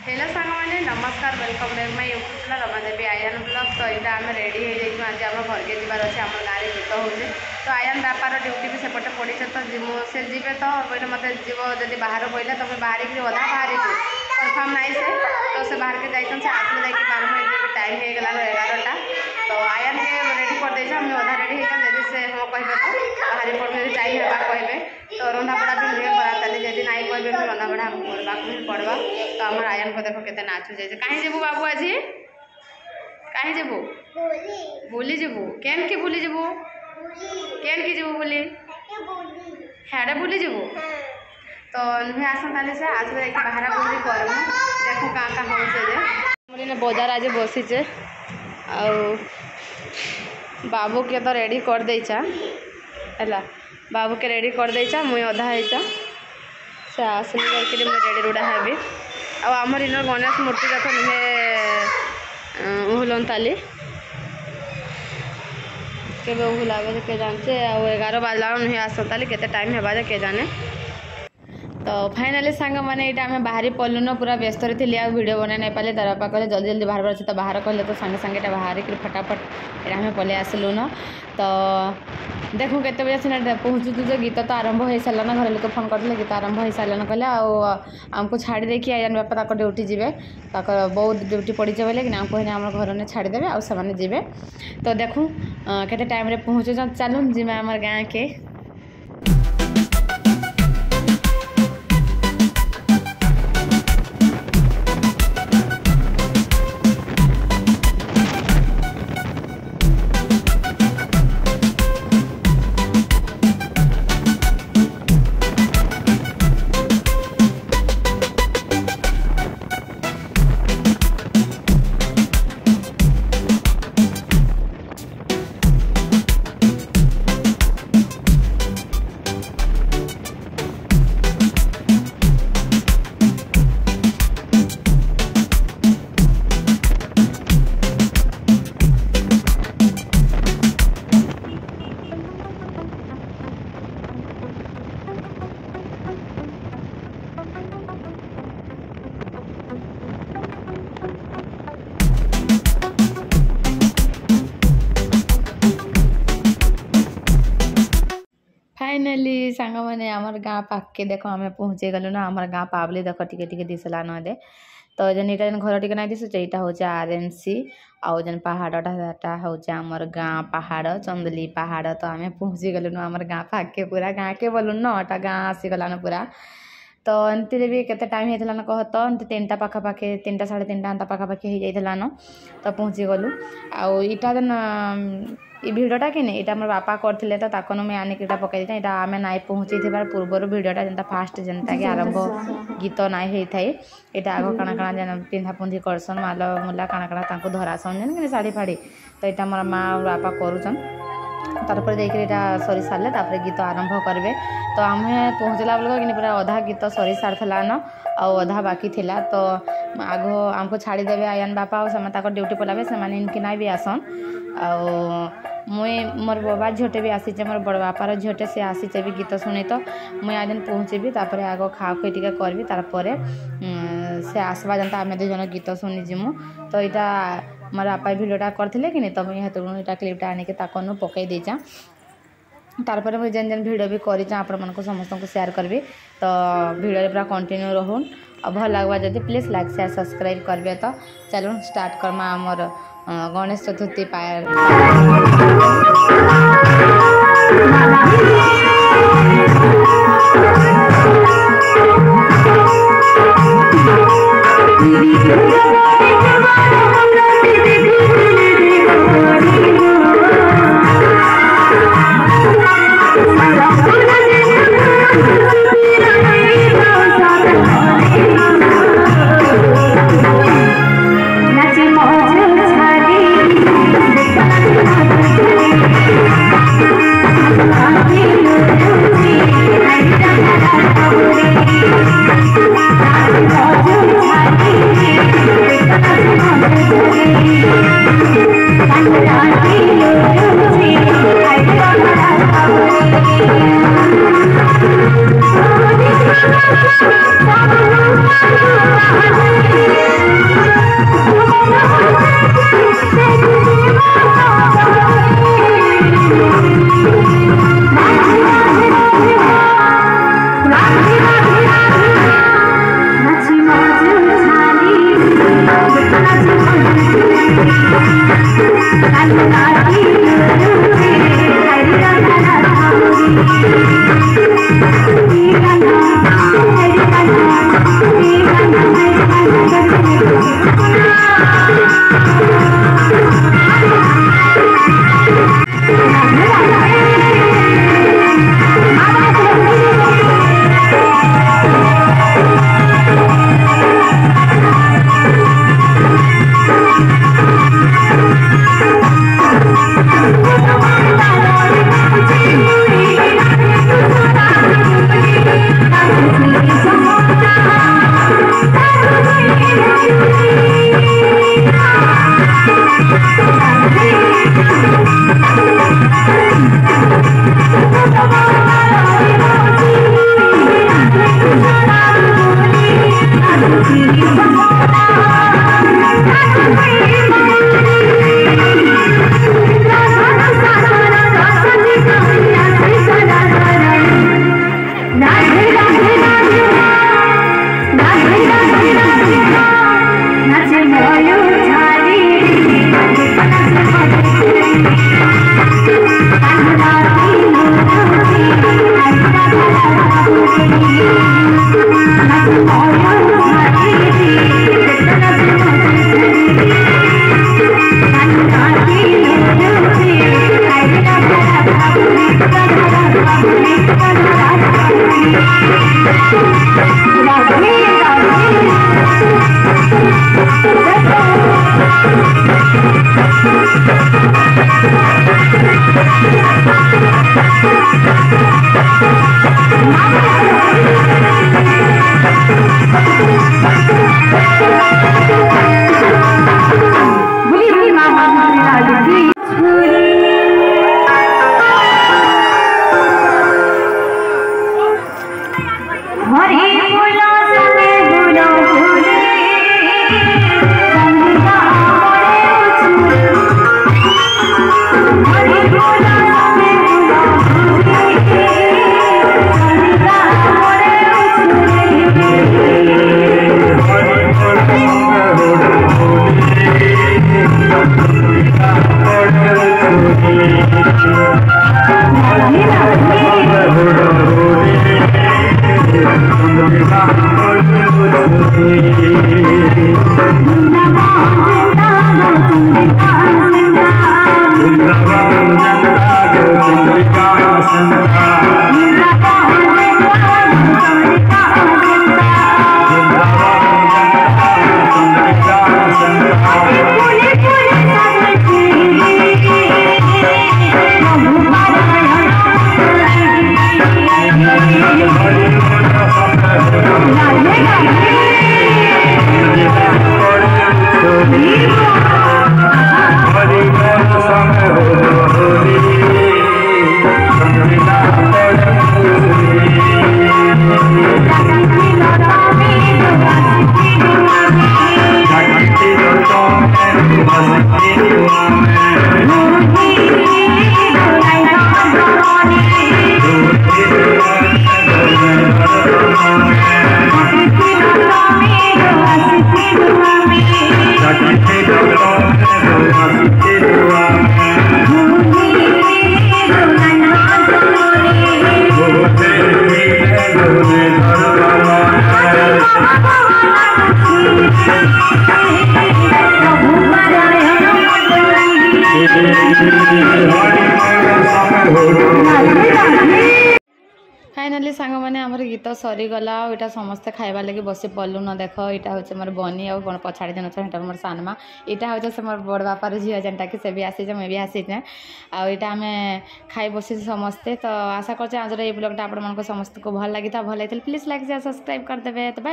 Hello सांग मैंने नमस्कार welcome back my YouTube channel Ramadevi ion blog. तो यहाँ आम रेडी हो जाइए आज आम घर के जबार अच्छे आम गाँव गीत होचे। तो आयन व्यापार ड्यूटी भी सेपटे पड़ी तो से जी तो बोले मत जीव जब बाहर बोले तो बाहर अधा बाहर कनफर्म नाई से बाहर के जाइए से आसले जाकि 12 मिनट टाइम हो गला 11टा। तो आयन के रेडी कर दे हमें अधा रेडी हो जब से हाँ कहे तो बाहरी पड़े टाइम होगा कहे तो रंधा बड़ा भी नुहे करा ताली जब नाई कहे भी रंधा बड़ा करवा भी पड़वा। तो आम आयन को देख के नाचु जाए कहीं जीवु बाबू आज कहीं जीवु बुली जीवु केन के बुली जीवु केन के जीवु बुली हेडे बुली जीवु। तो नुहे आसन ताली से आज बाहर बुली कर देखो क्या क्या हो बजार आज बसीचे आ बाबू के तो रेडी कर देचा है बाबू के रेडी कर देचा मुई अधा होचा से आसने जाकि रेडी रुड़ा हेबी आमर इन गणेश मूर्ति देख नुहे उहुलन ताली के उहुलाबे के जानचे आ 11 बाजला नुहे आसन ताली केते टाइम हेबा के जाने। तो फाइनाली सांग मैंने यहाँ आम बाहरी पलु न पूरा व्यस्त थी आ वीडियो बना नहीं पाले तार बापा कहले जल्दी जल्दी बाहर अच्छे तो बाहर कहले तो सांगे सांगे बाहर फटाफट यहाँ आम पलि आसलु न। तो देखूँ केते बजे सीना पहुँचु जो गीत तो आरंभ हो सारा ना घर लोग फोन करते गीत आरंभ हो सारा कहले आमको छाड़ी देखी आयन बापा ड्यूटी जी बहुत ड्यूटी पड़ी बोले कि आमको आम घर ने छाड़देवे आ जी। तो देखूँ केते टाइम पहुँचु चलूँ जिमा आम गाँ के फाइनाली सांग मैंने आमर गाँ पाखे देख आम पहुँचे गलु ना आमर गाँ पावली देख टिके दिसला न दे। तो जन यहाँ घर टिके ना दिशुचे यहाँ हूँ आरएनसी आउ जन पहाड़टा हूँ आमर गाँ पहाड़ चंदली पहाड़। तो आम पहुँची गलु न आमर गाँ पाखे पूरा गाँ के बोलूँ न अटा गाँ आसीगला न पूरा। तो एमती भी केते टाइम होता न कह तो एमती 3टा पाखापाखि 3टा 3:30 एंता पाखापाखि हो जाता न। तो पहुँची गलु आईटा जन ये भिडटा कि नहीं यहाँ मोर बापा करते तो ताकन मुझे आनिक पकई देता यहाँ आम नाई पहुँची पूर्वर भिडटा जेनता फास्ट जेनता कि आरंभ गीत नाई होता है यहाँ आग काଣା काଣା जेन पिंधा पुंधी करसन माल मुला काଣା काଣା धरासन जेन कि शाढ़ी फाड़ी। तो यहाँ मोर माँ और बापा करुचन तारपर देखिए सरी सारे तापर गीत आरंभ करेंगे। तो आम पहुँचला बेलू कि पूरा अधा गीत सरी सारा न आधा बाकी थिला। तो आग आमको छाड़ीदेवे आयन बापा और ड्यूटी पलाबे से इनकी ना भी आसन मुई मोर बाबा झीटे भी आसीचे मोर बड़ बापार झीटे से आसीचे भी गीत शुणी। तो मुई आज पहुँचबी तापर आग खा खुई टी करबी तारपर से आसवा जनता आम 2 जन गीत शुणी जिमु। तो यहाँ मोर बापा भिडियोटा करते कि नहीं तो मुझे यहाँ क्लिपटा आनिके ताकन पकई देचा तारपर मुझे जेन जेन भिडियो भी करें आपण समस्त को शेयर करबी। तो भिडियो पूरा कंटिन्यू रहून और भल लगवा जदि प्लीज लाइक शेयर सब्सक्राइब करबे। तो चलो स्टार्ट करमा आमर Ganesh Chaturthi pier Thank you. Finally सांग मैंने आमर गीत सरीगला यहाँ समस्ते खाइबा लगे बसी पलु न देख यहाँ हूँ मोर बनी और पछाड़ी जन अच्छा मोर सानमा यहाँ हूँ से मोर बड़ बापार झील जेनटा कि से भी आसीचे मुझे भी आसीचे आईटा आम खाई बसी समस्ते तो आशा कर आज ये ब्लॉगटा आप समस्त को भल लगी था भल प्लीज लाइक सब्सक्राइब करदे तो बाय।